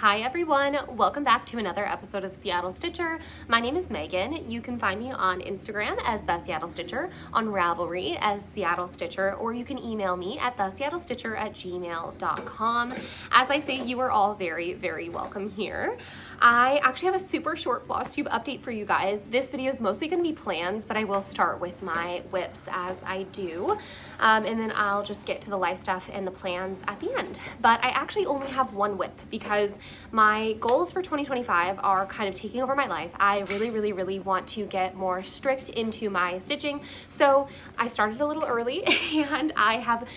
Hi everyone, welcome back to another episode of Seattle Stitcher. My name is Megan. You can find me on Instagram as The Seattle Stitcher, on Ravelry as Seattle Stitcher, or you can email me at theseattlestitcher@gmail.com. As I say, you are all very, very welcome here. I actually have a super short Flosstube update for you guys. This video is mostly going to be plans, but I will start with my whips as I do. And then I'll just get to the life stuff and the plans at the end. But I actually only have one whip because my goals for 2025 are kind of taking over my life. I really want to get more strict into my stitching. So I started a little early and I have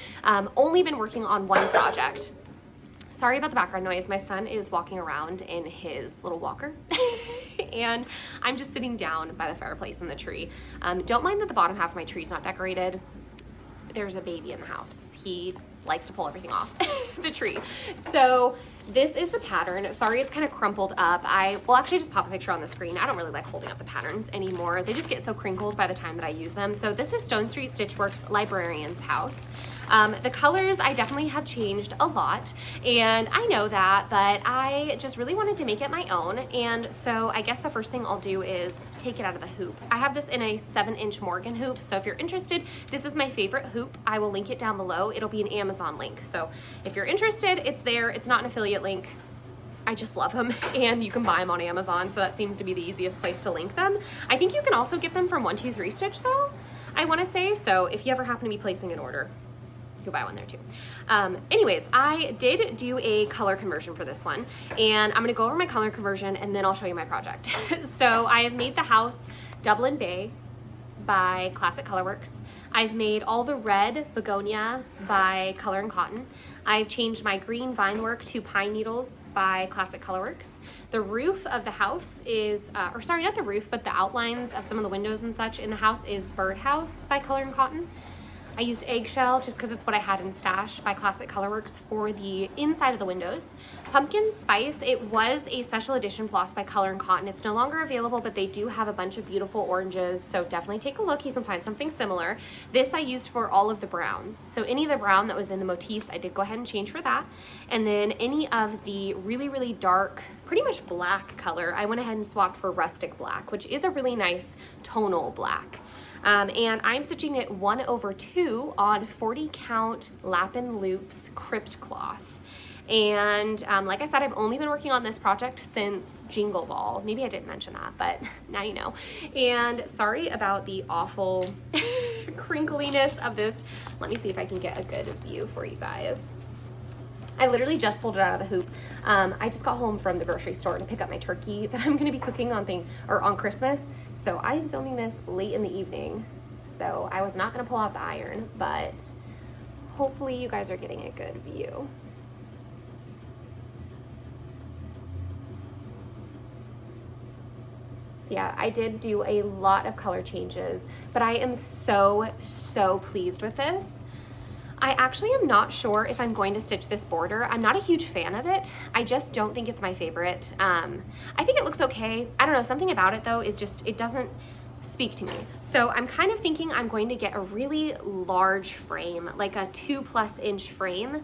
only been working on one project. Sorry about the background noise. My son is walking around in his little walker and I'm just sitting down by the fireplace in the tree. Don't mind that the bottom half of my tree is not decorated. There's a baby in the house. He likes to pull everything off the tree. So this is the pattern. Sorry, it's kind of crumpled up. I will actually just pop a picture on the screen. I don't really like holding up the patterns anymore. They just get so crinkled by the time that I use them. So this is Stone Street Stitchworks Librarian's house. The colors I definitely have changed a lot, and I know that, but I just really wanted to make it my own. And so I guess the first thing I'll do is take it out of the hoop. I have this in a 7-inch Morgan hoop. So if you're interested, this is my favorite hoop. I will link it down below. It'll be an Amazon link. So if you're interested, it's there. It's not an affiliate link. I just love them, and you can buy them on Amazon, so that seems to be the easiest place to link them. I think you can also get them from 123 Stitch though, I want to say, so if you ever happen to be placing an order, you can buy one there too. Anyways, I did do a color conversion for this one, and I'm going to go over my color conversion and then I'll show you my project. So I have made the house Dublin Bay by Classic Colorworks. I've made all the red begonia by Color and Cotton. I've changed my green vine work to pine needles by Classic Colorworks. The roof of the house is, or sorry, not the roof, but the outlines of some of the windows and such in the house is Birdhouse by Color and Cotton. I used Eggshell just because it's what I had in stash by Classic Colorworks for the inside of the windows. Pumpkin Spice, it was a special edition floss by Color and Cotton. It's no longer available, but they do have a bunch of beautiful oranges, so definitely take a look. You can find something similar. This I used for all of the browns. So any of the brown that was in the motifs, I did go ahead and change for that. And then any of the really dark, pretty much black color, I went ahead and swapped for rustic black, which is a really nice tonal black. And I'm stitching it 1/2 on 40 count Lapin Loops Crypt cloth. And like I said, I've only been working on this project since Jingle Ball. Maybe I didn't mention that, but now you know. And sorry about the awful crinkliness of this. Let me see if I can get a good view for you guys. I literally just pulled it out of the hoop. I just got home from the grocery store to pick up my turkey that I'm going to be cooking on Christmas. So I am filming this late in the evening. So I was not going to pull out the iron, but hopefully you guys are getting a good view. So yeah, I did do a lot of color changes, but I am so pleased with this. I actually am not sure if I'm going to stitch this border. I'm not a huge fan of it. I just don't think it's my favorite. I think it looks okay. I don't know, something about it though is just, it doesn't speak to me. So I'm kind of thinking I'm going to get a really large frame, like a 2+ inch frame,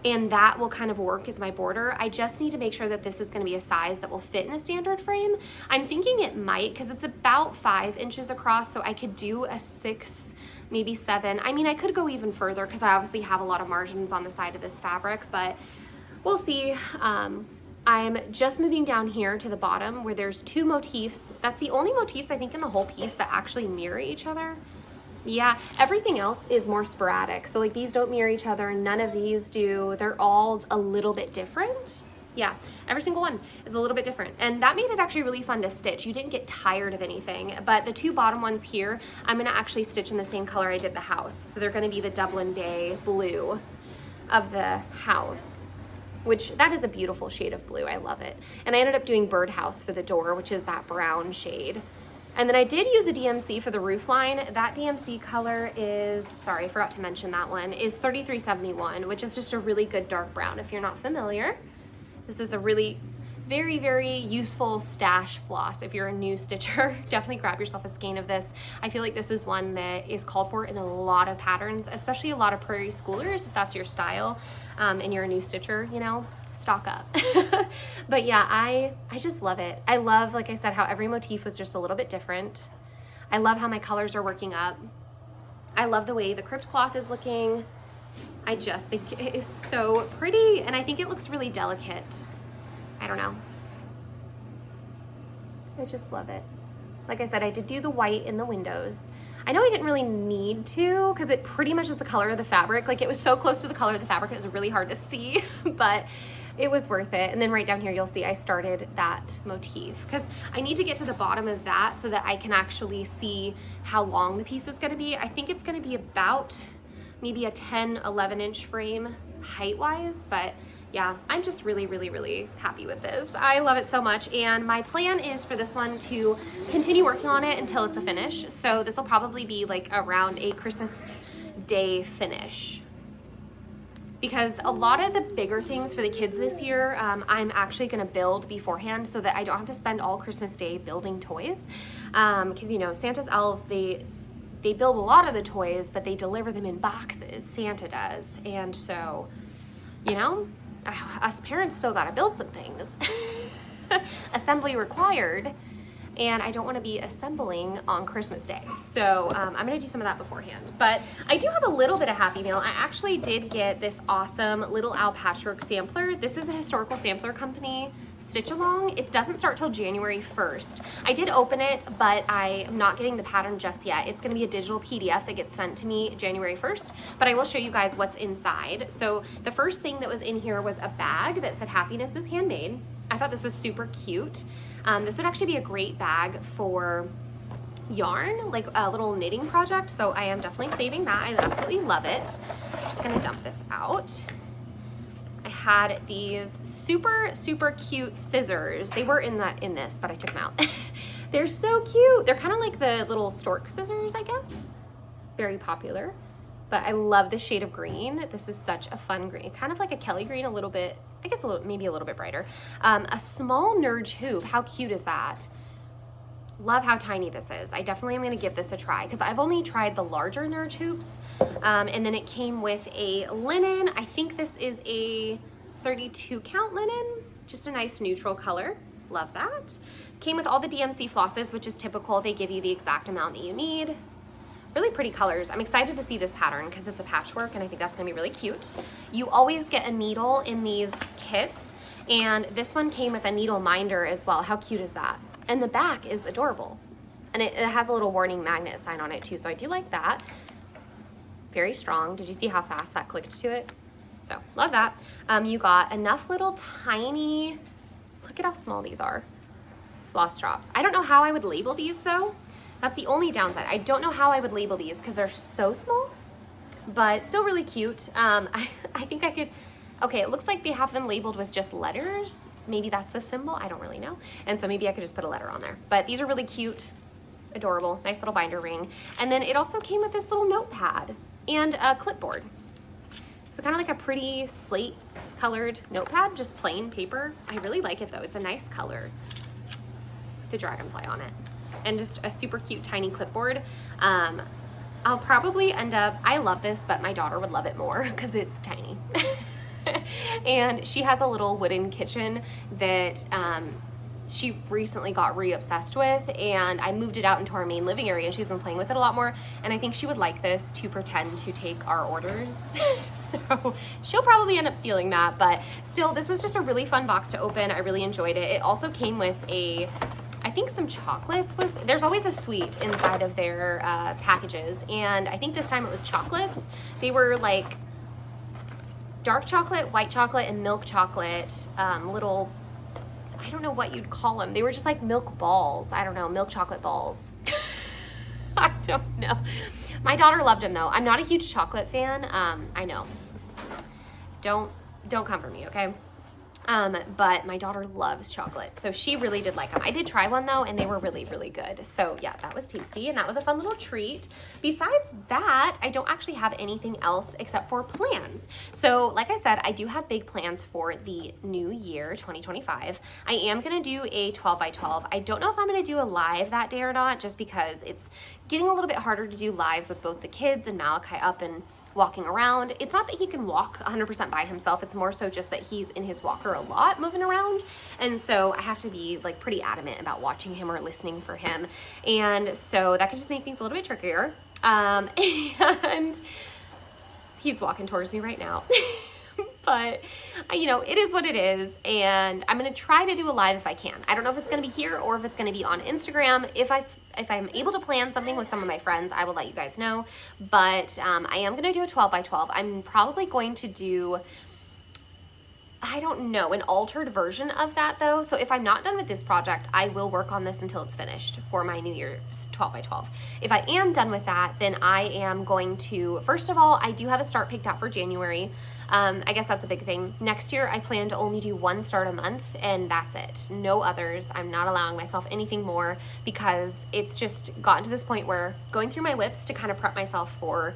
and that will kind of work as my border. I just need to make sure that this is going to be a size that will fit in a standard frame. I'm thinking it might, because it's about 5 inches across, so I could do a 6, maybe 7. I mean, I could go even further because I obviously have a lot of margins on the side of this fabric, but we'll see. I'm just moving down here to the bottom where there's 2 motifs. That's the only motifs I think in the whole piece that actually mirror each other. Yeah, everything else is more sporadic. So like these don't mirror each other, none of these do. They're all a little bit different. Yeah, every single one is a little bit different. And that made it actually really fun to stitch. You didn't get tired of anything. But the 2 bottom ones here, I'm gonna actually stitch in the same color I did the house. So they're gonna be the Dublin Bay blue of the house, which that is a beautiful shade of blue. I love it. And I ended up doing Birdhouse for the door, which is that brown shade. And then I did use a DMC for the roof line. That DMC color is, sorry, I forgot to mention that one, is 3371, which is just a really good dark brown if you're not familiar. This is a really very useful stash floss. If you're a new stitcher, definitely grab yourself a skein of this. I feel like this is one that is called for in a lot of patterns, especially a lot of prairie schoolers, if that's your style, and you're a new stitcher, you know, stock up. But yeah, I just love it. I love, like I said, how every motif was just a little bit different. I love how my colors are working up. I love the way the crypt cloth is looking. I just think it is so pretty, and I think it looks really delicate. I don't know. I just love it. Like I said, I did do the white in the windows. I know I didn't really need to because it pretty much is the color of the fabric. Like, it was so close to the color of the fabric, it was really hard to see, but it was worth it. And then right down here, you'll see I started that motif because I need to get to the bottom of that so that I can actually see how long the piece is going to be. I think it's going to be about maybe a 10, 11 inch frame height-wise, but yeah, I'm just really, really, really happy with this. I love it so much, and my plan is for this one to continue working on it until it's a finish. So this will probably be like around a Christmas Day finish, because a lot of the bigger things for the kids this year, I'm actually gonna build beforehand so that I don't have to spend all Christmas Day building toys. Because you know, Santa's elves, they build a lot of the toys, but they deliver them in boxes, Santa does. And so, you know, us parents still gotta build some things. Assembly required, and I don't wanna be assembling on Christmas Day. So I'm gonna do some of that beforehand. But I do have a little bit of happy mail. I actually did get this awesome Little Owl Patchwork sampler. This is a historical sampler company, Stitch Along. It doesn't start till January 1st. I did open it, but I am not getting the pattern just yet. It's gonna be a digital PDF that gets sent to me January 1st, but I will show you guys what's inside. So the first thing that was in here was a bag that said happiness is handmade. I thought this was super cute. This would actually be a great bag for yarn, like a little knitting project. So I am definitely saving that. I absolutely love it. I'm just gonna dump this out. I had these super, super cute scissors. They were in this, but I took them out. They're so cute. They're kind of like the little stork scissors, I guess. Very popular. But I love the shade of green. This is such a fun green, kind of like a Kelly green, a little bit, I guess maybe a little bit brighter. A small Nerge hoop, how cute is that? Love how tiny this is. I definitely am gonna give this a try because I've only tried the larger Nerge hoops. And then it came with a linen. I think this is a 32 count linen, just a nice neutral color. Love that. Came with all the DMC flosses, which is typical. They give you the exact amount that you need. Really pretty colors. I'm excited to see this pattern because it's a patchwork and I think that's gonna be really cute. You always get a needle in these kits, and this one came with a needle minder as well. How cute is that? And the back is adorable. And it has a little warning magnet sign on it too, so I do like that. Very strong. Did you see how fast that clicked to it? So, love that. You got enough little tiny, look at how small these are, floss drops. I don't know how I would label these though. That's the only downside. I don't know how I would label these because they're so small, but still really cute. I think I could, okay, it looks like they have them labeled with just letters. Maybe that's the symbol, I don't really know. And so maybe I could just put a letter on there. But these are really cute, adorable, nice little binder ring. And then it also came with this little notepad and a clipboard. So kind of like a pretty slate colored notepad, just plain paper. I really like it though, it's a nice color. The dragonfly on it. And just a super cute tiny clipboard. I'll probably end up, I love this, but my daughter would love it more because it's tiny. And she has a little wooden kitchen that she recently got re-obsessed with, and I moved it out into our main living area and she's been playing with it a lot more, and I think she would like this to pretend to take our orders. So she'll probably end up stealing that, but still, this was just a really fun box to open. I really enjoyed it. It also came with I think some chocolates. There's always a sweet inside of their packages, and I think this time it was chocolates. They were like dark chocolate, white chocolate, and milk chocolate, little, I don't know what you'd call them. They were just like milk balls. I don't know, milk chocolate balls. I don't know. My daughter loved them though. I'm not a huge chocolate fan. I know. Don't come for me, okay? But my daughter loves chocolate, so she really did like them. I did try one though, and they were really, really good. So yeah, that was tasty, and that was a fun little treat. Besides that, I don't actually have anything else except for plans. So like I said, I do have big plans for the new year, 2025. I am gonna do a 12 by 12. I don't know if I'm gonna do a live that day or not, just because it's getting a little bit harder to do lives with both the kids and Malachi up and walking around. It's not that he can walk 100% by himself. It's more so just that he's in his walker a lot moving around. And so I have to be like pretty adamant about watching him or listening for him. And so that could just make things a little bit trickier. And he's walking towards me right now. But, you know, it is what it is, and I'm going to try to do a live if I can. I don't know if it's going to be here or if it's going to be on Instagram. If I'm able to plan something with some of my friends, I will let you guys know, but I am going to do a 12 by 12. I'm probably going to do, I don't know, an altered version of that though. So if I'm not done with this project, I will work on this until it's finished for my New Year's 12 by 12. If I am done with that, then I am going to, first of all, I do have a start picked out for January. I guess that's a big thing. Next year, I plan to only do one start a month, and that's it. No others. I'm not allowing myself anything more because it's just gotten to this point where going through my whips to kind of prep myself for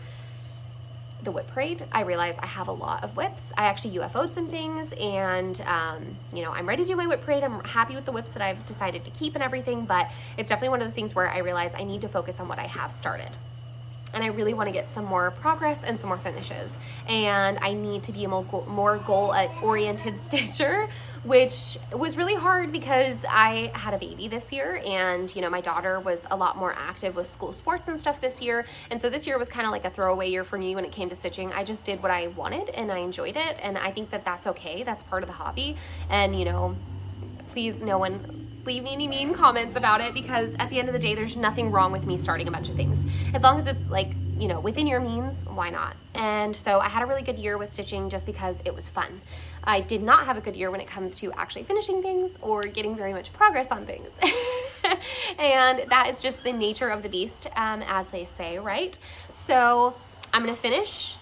the whip parade, I realize I have a lot of whips. I actually UFO'd some things, and you know, I'm ready to do my whip parade. I'm happy with the whips that I've decided to keep and everything, but it's definitely one of those things where I realize I need to focus on what I have started. And I really want to get some more progress and some more finishes. And I need to be a more goal-oriented stitcher, which was really hard because I had a baby this year, and you know, my daughter was a lot more active with school sports and stuff this year. And so this year was kind of like a throwaway year for me when it came to stitching. I just did what I wanted and I enjoyed it. And I think that that's okay. That's part of the hobby. And you know, please no one leave me any mean comments about it, because at the end of the day, there's nothing wrong with me starting a bunch of things. As long as it's like, you know, within your means, why not? And so I had a really good year with stitching just because it was fun. I did not have a good year when it comes to actually finishing things or getting very much progress on things. And that is just the nature of the beast, as they say, right? So I'm gonna finish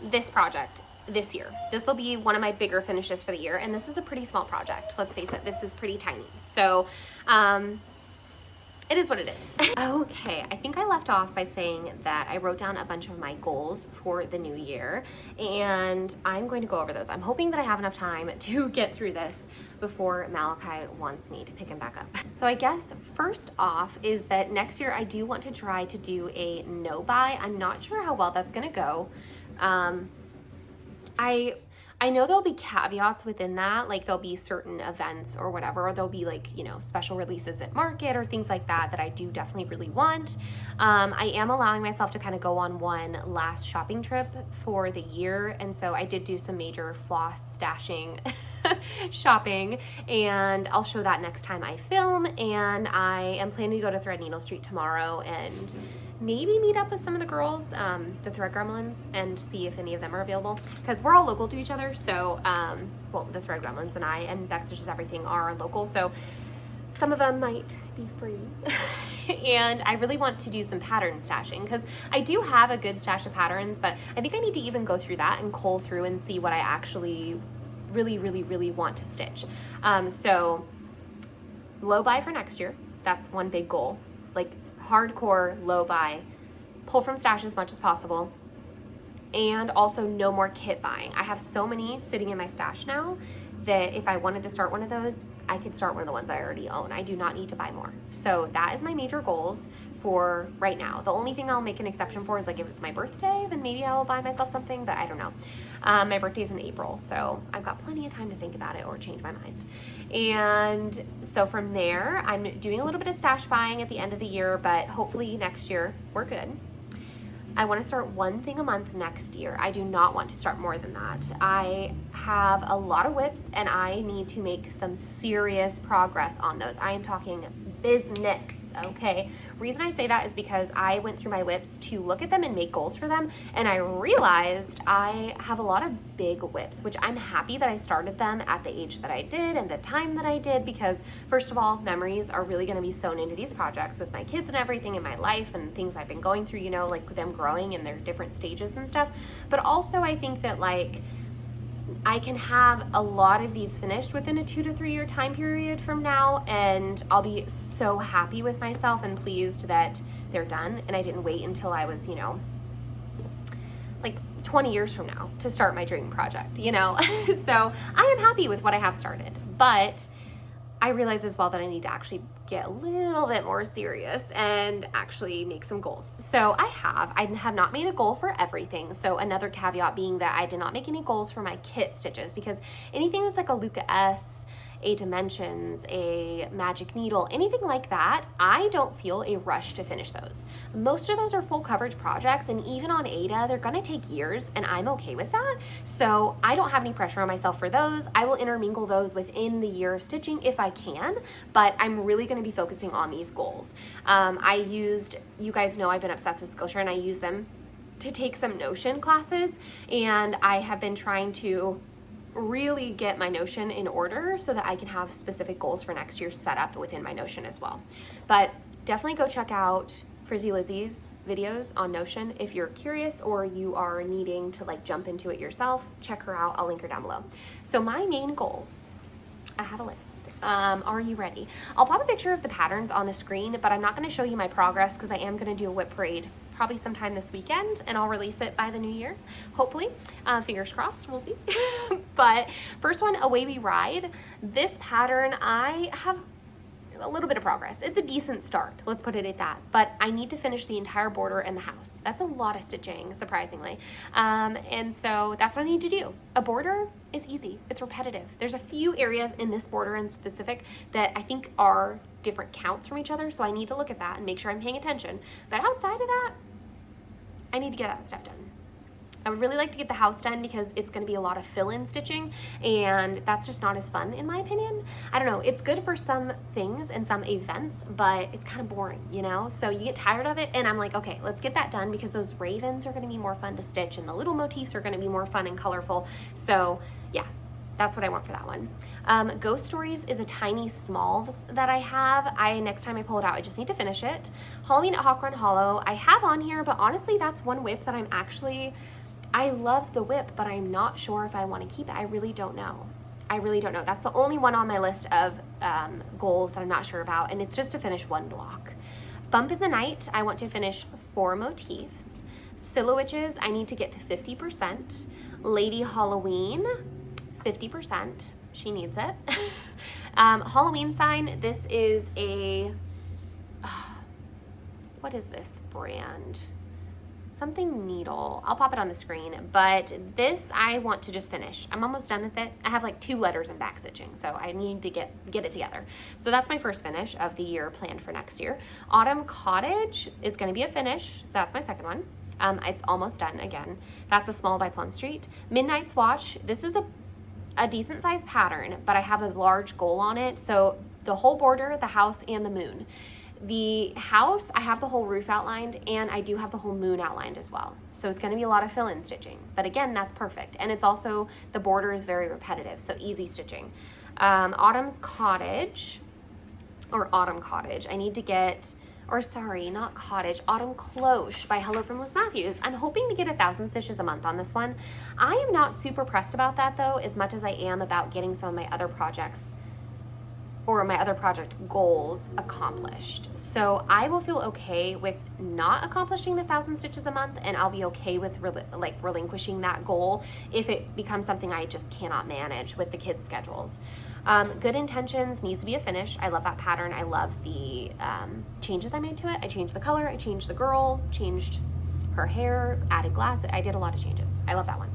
this project this year. This will be one of my bigger finishes for the year, and this is a pretty small project. Let's face it, this is pretty tiny. So it is what it is. Okay, I think I left off by saying that I wrote down a bunch of my goals for the new year, and I'm going to go over those. I'm hoping that I have enough time to get through this before Malachi wants me to pick him back up. So I guess first off is that next year I do want to try to do a no buy. I'm not sure how well that's gonna go. I know there'll be caveats within that, like there'll be certain events or whatever, or there'll be like, you know, special releases at market or things like that that I do definitely really want. I am allowing myself to kind of go on one last shopping trip for the year, and so I did do some major floss stashing shopping, and I'll show that next time I film. And I am planning to go to Threadneedle Street tomorrow and maybe meet up with some of the girls, the Thread Gremlins, and see if any of them are available, because we're all local to each other. So well, the Thread Gremlins and I and Beck Stitches Everything are local, so some of them might be free. And I really want to do some pattern stashing, because I do have a good stash of patterns, but I think I need to even go through that and cull through and see what I actually really want to stitch. So low buy for next year, that's one big goal. Like hardcore low buy, pull from stash as much as possible, and also no more kit buying. I have so many sitting in my stash now that if I wanted to start one of those, I could start one of the ones I already own. I do not need to buy more. So that is my major goals for right now. The only thing I'll make an exception for is like if it's my birthday, then maybe I will buy myself something, but I don't know. My birthday's in April, so I've got plenty of time to think about it or change my mind. And so from there, I'm doing a little bit of stash buying at the end of the year, but hopefully next year we're good. I want to start one thing a month next year. I do not want to start more than that. I have a lot of whips and I need to make some serious progress on those. I am talking business, okay? Reason I say that is because I went through my whips to look at them and make goals for them, and I realized I have a lot of big whips, which I'm happy that I started them at the age that I did and the time that I did, because first of all, memories are really going to be sewn into these projects with my kids and everything in my life and things I've been going through, you know, like them growing in their different stages and stuff. But also I think that like I can have a lot of these finished within a 2 to 3 year time period from now, and I'll be so happy with myself and pleased that they're done and I didn't wait until I was, you know, like 20 years from now to start my dream project, you know. So I am happy with what I have started, but I realize as well that I need to actually get a little bit more serious and actually make some goals. So I have not made a goal for everything. So another caveat being that I did not make any goals for my kit stitches, because anything that's like a Luca S, a Dimensions, a Magic Needle, anything like that, I don't feel a rush to finish those. Most of those are full coverage projects, and even on Ada, they're gonna take years, and I'm okay with that. So I don't have any pressure on myself for those. I will intermingle those within the year of stitching if I can, but I'm really gonna be focusing on these goals. You guys know I've been obsessed with Skillshare, and I use them to take some Notion classes, and I have been trying to really get my Notion in order so that I can have specific goals for next year set up within my Notion as well. But definitely go check out Frizzy Lizzie's videos on Notion if you're curious or you are needing to like jump into it yourself. Check her out. I'll link her down below. So my main goals, I have a list. Are you ready? I'll pop a picture of the patterns on the screen, but I'm not going to show you my progress because I am going to do a whip parade probably sometime this weekend, and I'll release it by the new year, hopefully. Fingers crossed, we'll see. But first one, Away We Ride. This pattern, I have a little bit of progress. It's a decent start, let's put it at that, but I need to finish the entire border and the house. That's a lot of stitching, surprisingly. And so that's what I need to do. A border is easy, it's repetitive. There's a few areas in this border in specific that I think are different counts from each other, so I need to look at that and make sure I'm paying attention. But outside of that, I need to get that stuff done. I would really like to get the house done because it's going to be a lot of fill-in stitching, and that's just not as fun in my opinion. I don't know, it's good for some things and some events, but it's kind of boring, you know? So you get tired of it, and I'm like, okay, let's get that done because those ravens are going to be more fun to stitch and the little motifs are going to be more fun and colorful. So yeah, that's what I want for that one. Ghost Stories is a tiny small that I have. Next time I pull it out, I just need to finish it. Halloween at Hawk Run Hollow, I have on here, but honestly, that's one whip that I love the whip, but I'm not sure if I want to keep it. I really don't know. That's the only one on my list of goals that I'm not sure about, and it's just to finish one block. Bump in the Night, I want to finish 4 motifs. Silhouettes, I need to get to 50%. Lady Halloween, 50%. She needs it. Halloween Sign, this is what is this brand? Something needle. I'll pop it on the screen, but this I want to just finish. I'm almost done with it. I have like 2 letters in back stitching, so I need to get it together. So that's my first finish of the year planned for next year. Autumn Cottage is going to be a finish, so that's my second one. It's almost done again. That's a small by Plum Street. Midnight's Watch, this is a decent sized pattern, but I have a large goal on it. So the whole border, the house, and the moon. The house, I have the whole roof outlined, and I do have the whole moon outlined as well. So it's going to be a lot of fill-in stitching, but again, that's perfect. And it's also, the border is very repetitive, so easy stitching. Autumn Cottage, I need to get, not Cottage, Autumn Cloche by Hello from Liz Matthews. I'm hoping to get 1,000 stitches a month on this one. I am not super pressed about that though, as much as I am about getting some of my other projects or my other project goals accomplished. So I will feel okay with not accomplishing the 1,000 stitches a month, and I'll be okay with relinquishing that goal if it becomes something I just cannot manage with the kids' schedules. Good Intentions needs to be a finish. I love that pattern. I love the changes I made to it. I changed the color, I changed the girl, changed her hair, added glasses. I did a lot of changes. I love that one.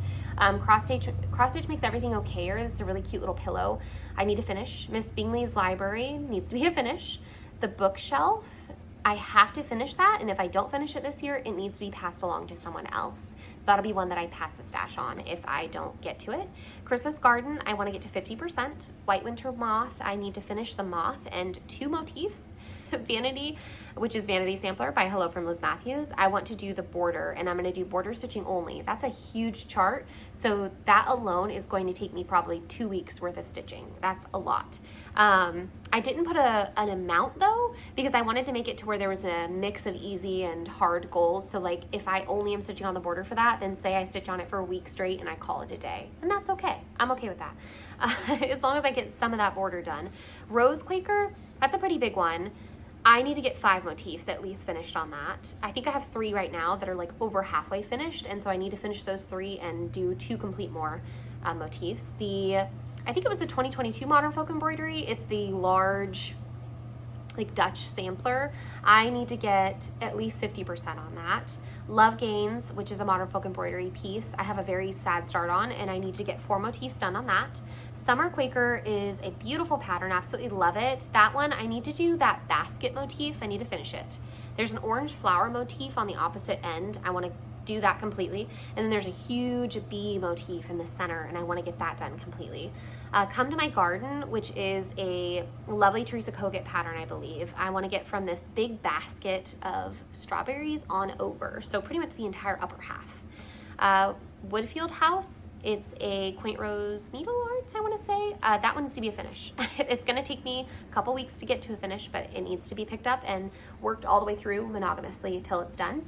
Cross Stitch Makes Everything Okayer. This is a really cute little pillow. I need to finish. Miss Bingley's Library needs to be a finish. The Bookshelf, I have to finish that, and if I don't finish it this year, it needs to be passed along to someone else. So that'll be one that I pass the stash on if I don't get to it. Christmas Garden, I want to get to 50%. White Winter Moth, I need to finish the moth and 2 motifs. Vanity, which is Vanity Sampler by Hello from Liz Matthews. I want to do the border, and I'm going to do border stitching only. That's a huge chart, so that alone is going to take me probably 2 weeks worth of stitching. That's a lot. I didn't put an amount though, because I wanted to make it to where there was a mix of easy and hard goals. So like if I only am stitching on the border for that, then say I stitch on it for a week straight and I call it a day, and that's okay. I'm okay with that. As long as I get some of that border done. Rose Quaker, that's a pretty big one. I need to get 5 motifs at least finished on that. I think I have 3 right now that are like over halfway finished, and so I need to finish those 3 and do 2 complete more motifs. The I think it was the 2022 Modern Folk Embroidery. It's the large, like Dutch sampler. I need to get at least 50% on that. Love Gains, which is a Modern Folk Embroidery piece, I have a very sad start on, and I need to get 4 motifs done on that. Summer Quaker is a beautiful pattern, absolutely love it. That one, I need to do that basket motif. I need to finish it. There's an orange flower motif on the opposite end. I want to do that completely. And then there's a huge bee motif in the center, and I want to get that done completely. Come to My Garden, which is a lovely Teresa Kogut pattern, I believe. I want to get from this big basket of strawberries on over, so pretty much the entire upper half. Woodfield House, it's a Quaint Rose Needle Arts, I want to say. That one needs to be a finish. It's going to take me a couple weeks to get to a finish, but it needs to be picked up and worked all the way through monogamously till it's done.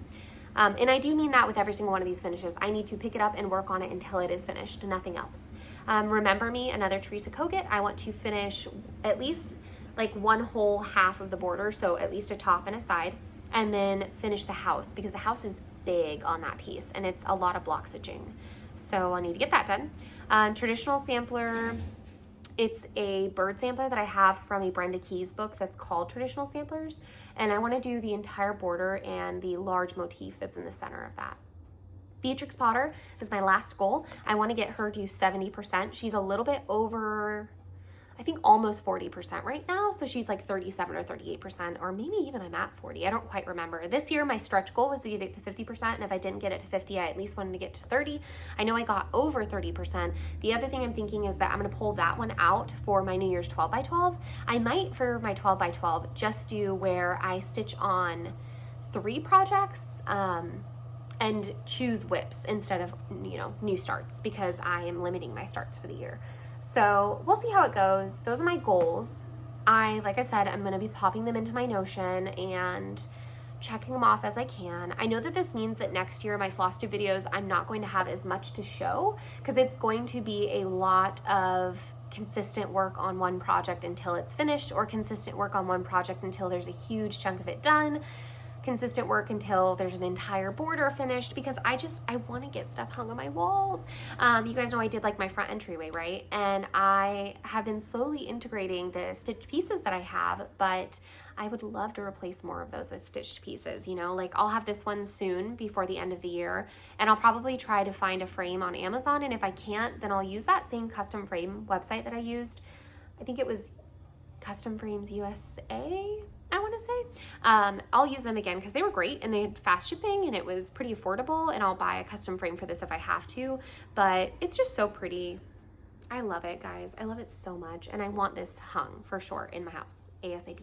And I do mean that with every single one of these finishes. I need to pick it up and work on it until it is finished, nothing else. Remember Me, another Teresa Kogut. I want to finish at least like one whole half of the border, so at least a top and a side, and then finish the house, because the house is big on that piece and it's a lot of block stitching. So I need to get that done. Traditional sampler, it's a bird sampler that I have from a Brenda Keys book that's called Traditional Samplers, and I want to do the entire border and the large motif that's in the center of that. Beatrix Potter is my last goal. I want to get her to 70%. She's a little bit over, I think almost 40% right now. So she's like 37 or 38%, or maybe even I'm at 40. I don't quite remember. This year, my stretch goal was to get it to 50%. And if I didn't get it to 50, I at least wanted to get to 30. I know I got over 30%. The other thing I'm thinking is that I'm going to pull that one out for my New Year's 12 by 12. I might, for my 12 by 12, just do where I stitch on 3 projects, and choose whips instead of, new starts, because I am limiting my starts for the year. So we'll see how it goes. Those are my goals. Like I said, I'm going to be popping them into my Notion and checking them off as I can. I know that this means that next year, my Flosstube videos, I'm not going to have as much to show, because it's going to be a lot of consistent work on one project until it's finished, or consistent work on one project until there's a huge chunk of it done, consistent work until there's an entire border finished, because I want to get stuff hung on my walls. You guys know I did like my front entryway, right? And I have been slowly integrating the stitched pieces that I have, but I would love to replace more of those with stitched pieces, like I'll have this one soon before the end of the year, and I'll probably try to find a frame on Amazon, and if I can't, then I'll use that same custom frame website that I used. I think it was Custom Frames USA, I want to say. I'll use them again because they were great and they had fast shipping and it was pretty affordable, and I'll buy a custom frame for this if I have to, but it's just so pretty. I love it, guys. I love it so much, and I want this hung for sure in my house ASAP.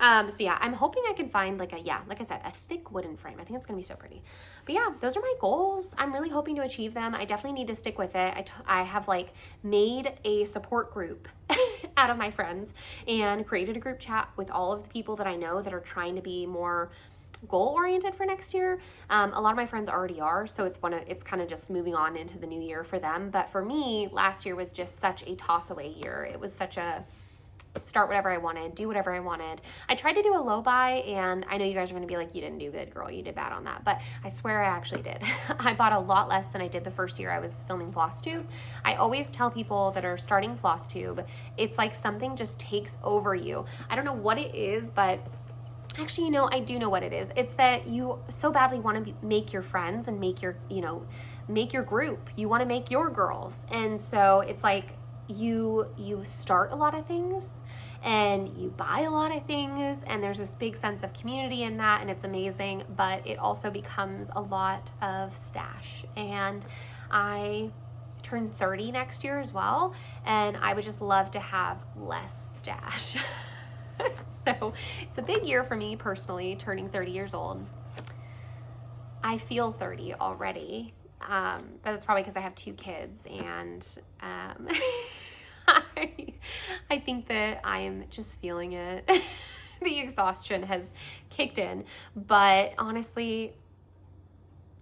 So yeah, I'm hoping I can find like I said, a thick wooden frame. I think it's gonna be so pretty. But yeah, those are my goals. I'm really hoping to achieve them. I definitely need to stick with it. I have like made a support group out of my friends and created a group chat with all of the people that I know that are trying to be more goal oriented for next year. A lot of my friends already are, so it's kind of just moving on into the new year for them. But for me, last year was just such a toss away year. It was such a start whatever I wanted, do whatever I wanted. I tried to do a low buy, and I know you guys are going to be like, you didn't do good, girl, you did bad on that, but I swear I actually did. I bought a lot less than I did the first year I was filming Flosstube. I always tell people that are starting Flosstube, it's like something just takes over you. I don't know what it is, but actually, I do know what it is. It's that you so badly want to make your friends and make your group. You want to make your girls. And so it's like you start a lot of things and you buy a lot of things, and there's this big sense of community in that, and it's amazing, but it also becomes a lot of stash. And I turn 30 next year as well, and I would just love to have less stash. So it's a big year for me personally, turning 30 years old. I feel 30 already, but that's probably because I have 2 kids, and I think that I am just feeling it. The exhaustion has kicked in, but honestly,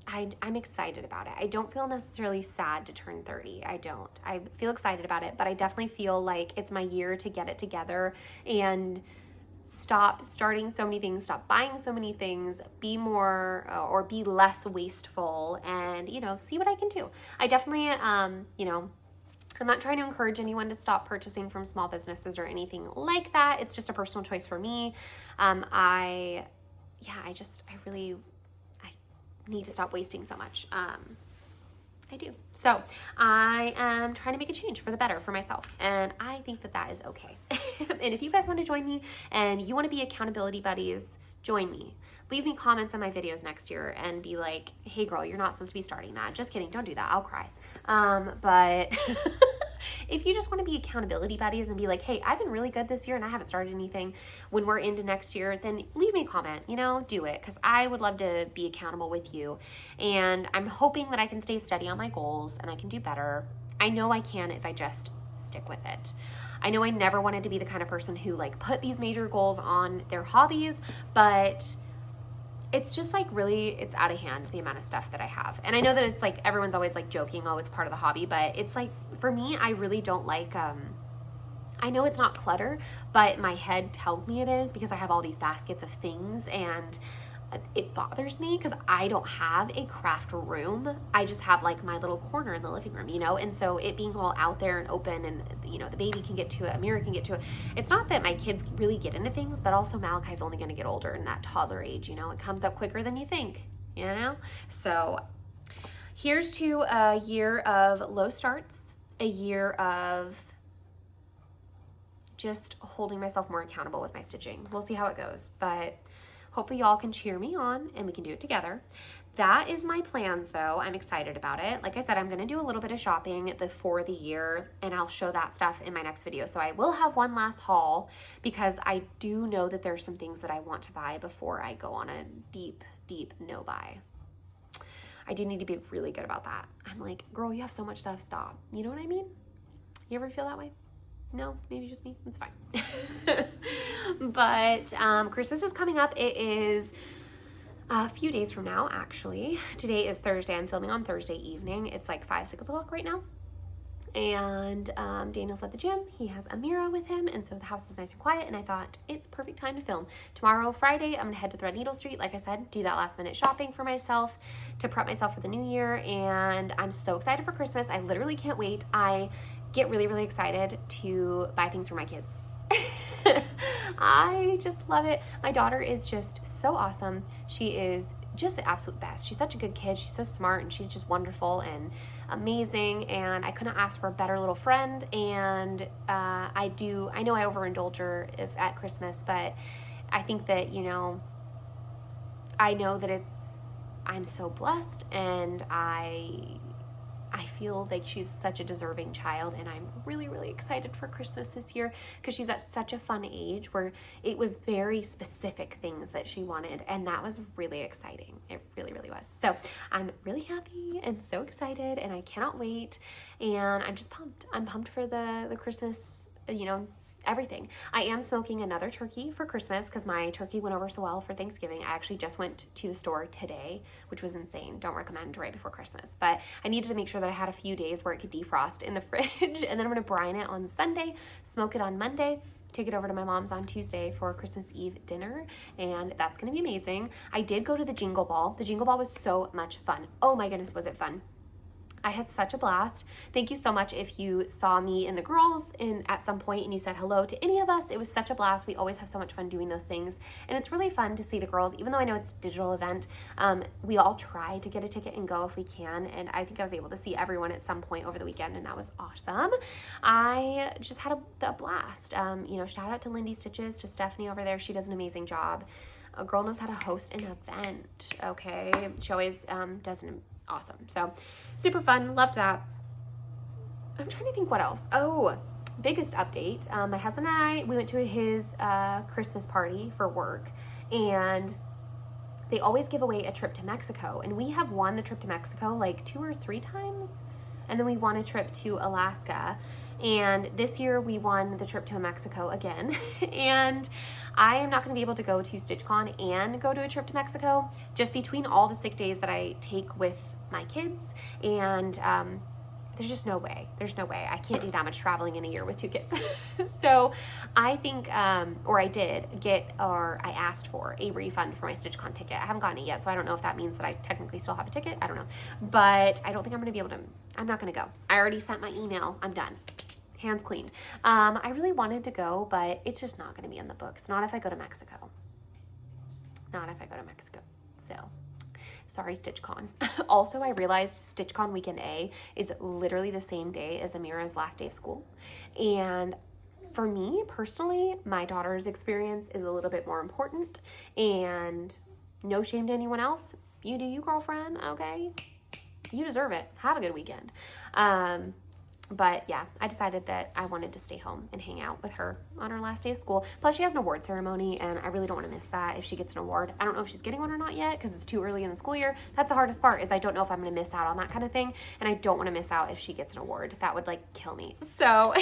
I'm excited about it. I don't feel necessarily sad to turn 30. I don't. I feel excited about it, but I definitely feel like it's my year to get it together and stop starting so many things, stop buying so many things, be more or be less wasteful, and see what I can do. I definitely I'm not trying to encourage anyone to stop purchasing from small businesses or anything like that. It's just a personal choice for me. I need to stop wasting so much. I do. So I am trying to make a change for the better for myself. And I think that that is okay. And if you guys want to join me and you want to be accountability buddies, join me. Leave me comments on my videos next year and be like, hey girl, you're not supposed to be starting that. Just kidding. Don't do that. I'll cry. But if you just want to be accountability buddies and be like, hey, I've been really good this year and I haven't started anything when we're into next year, then leave me a comment, do it. Cause I would love to be accountable with you. And I'm hoping that I can stay steady on my goals and I can do better. I know I can if I just stick with it. I know I never wanted to be the kind of person who put these major goals on their hobbies, but it's just really, it's out of hand, the amount of stuff that I have. And I know that it's everyone's always joking, oh, it's part of the hobby, but it's for me, I really don't I know it's not clutter, but my head tells me it is because I have all these baskets of things and it bothers me because I don't have a craft room. I just have my little corner in the living room, and so it being all out there and open and, the baby can get to it, Amira can get to it. It's not that my kids really get into things, but also Malachi's only going to get older in that toddler age, it comes up quicker than you think, So here's to a year of low starts, a year of just holding myself more accountable with my stitching. We'll see how it goes, but hopefully y'all can cheer me on and we can do it together. That is my plans though. I'm excited about it. Like I said, I'm going to do a little bit of shopping before the year and I'll show that stuff in my next video. So I will have one last haul because I do know that there's some things that I want to buy before I go on a deep no buy. I do need to be really good about that. I'm like, girl, you have so much stuff. Stop. You know what I mean? You ever feel that way? No, maybe just me. It's fine. But Christmas is coming up. It is a few days from now, actually. Today is Thursday. I'm filming on Thursday evening. It's 5, 6 o'clock right now. And Daniel's at the gym. He has Amira with him. And so the house is nice and quiet. And I thought it's perfect time to film. Tomorrow, Friday, I'm going to head to Threadneedle Street. Like I said, do that last minute shopping for myself to prep myself for the new year. And I'm so excited for Christmas. I literally can't wait. I get really, really excited to buy things for my kids. I just love it. My daughter is just so awesome. She is just the absolute best. She's such a good kid. She's so smart and she's just wonderful and amazing. And I couldn't ask for a better little friend. And I know I overindulge her at Christmas, but I think that, I know that I'm so blessed and I feel like she's such a deserving child and I'm really, really excited for Christmas this year because she's at such a fun age where it was very specific things that she wanted and that was really exciting. It really, really was. So I'm really happy and so excited and I cannot wait and I'm just pumped. I'm pumped for the Christmas, everything. I am smoking another turkey for Christmas because my turkey went over so well for Thanksgiving. I actually just went to the store today, which was insane. Don't recommend right before Christmas, but I needed to make sure that I had a few days where it could defrost in the fridge and then I'm going to brine it on Sunday, smoke it on Monday, take it over to my mom's on Tuesday for Christmas Eve dinner, and that's going to be amazing. I did go to the Jingle Ball. The Jingle Ball was so much fun. Oh my goodness, was it fun. I had such a blast. Thank you so much if you saw me and the girls at some point and you said hello to any of us. It was such a blast. We always have so much fun doing those things. And it's really fun to see the girls, even though I know it's a digital event. We all try to get a ticket and go if we can. And I think I was able to see everyone at some point over the weekend and that was awesome. I just had a blast. Shout out to Lindy Stitches, to Stephanie over there. She does an amazing job. A girl knows how to host an event, okay? She always does an awesome. So super fun. Loved that. I'm trying to think what else. Oh, biggest update. My husband and I, we went to his Christmas party for work and they always give away a trip to Mexico. And we have won the trip to Mexico 2 or 3 times. And then we won a trip to Alaska. And this year we won the trip to Mexico again. And I am not going to be able to go to StitchCon and go to a trip to Mexico just between all the sick days that I take with my kids and there's just no way. There's no way. I can't do that much traveling in a year with 2 kids. So I think, or I asked for a refund for my StitchCon ticket. I haven't gotten it yet, so I don't know if that means that I technically still have a ticket. I don't know. But I don't think I'm going to be able to, I'm not going to go. I already sent my email. I'm done. Hands cleaned. I really wanted to go, but it's just not going to be in the books. Not if I go to Mexico. Not if I go to Mexico. So, sorry, StitchCon. Also, I realized StitchCon Weekend A is literally the same day as Amira's last day of school. And for me, personally, my daughter's experience is a little bit more important. And no shame to anyone else. You do you, girlfriend, okay? You deserve it. Have a good weekend. But yeah, I decided that I wanted to stay home and hang out with her on her last day of school. Plus, she has an award ceremony, and I really don't want to miss that if she gets an award. I don't know if she's getting one or not yet because it's too early in the school year. That's the hardest part, is I don't know if I'm going to miss out on that kind of thing, and I don't want to miss out if she gets an award. That would, like, kill me. So,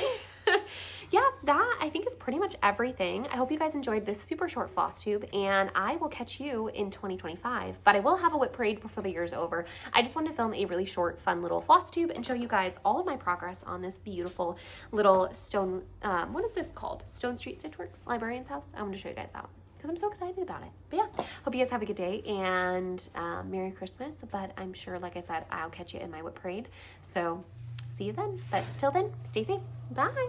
yeah, that I think is pretty much everything. I hope you guys enjoyed this super short floss tube, and I will catch you in 2025. But I will have a whip parade before the year's over. I just wanted to film a really short, fun little floss tube and show you guys all of my progress on this beautiful little stone, what is this called? Stone Street Stitchworks Librarian's house. I want to show you guys that one because I'm so excited about it. But yeah, hope you guys have a good day and Merry Christmas. But I'm sure, like I said, I'll catch you in my whip parade. So see you then. But till then, stay safe. Bye.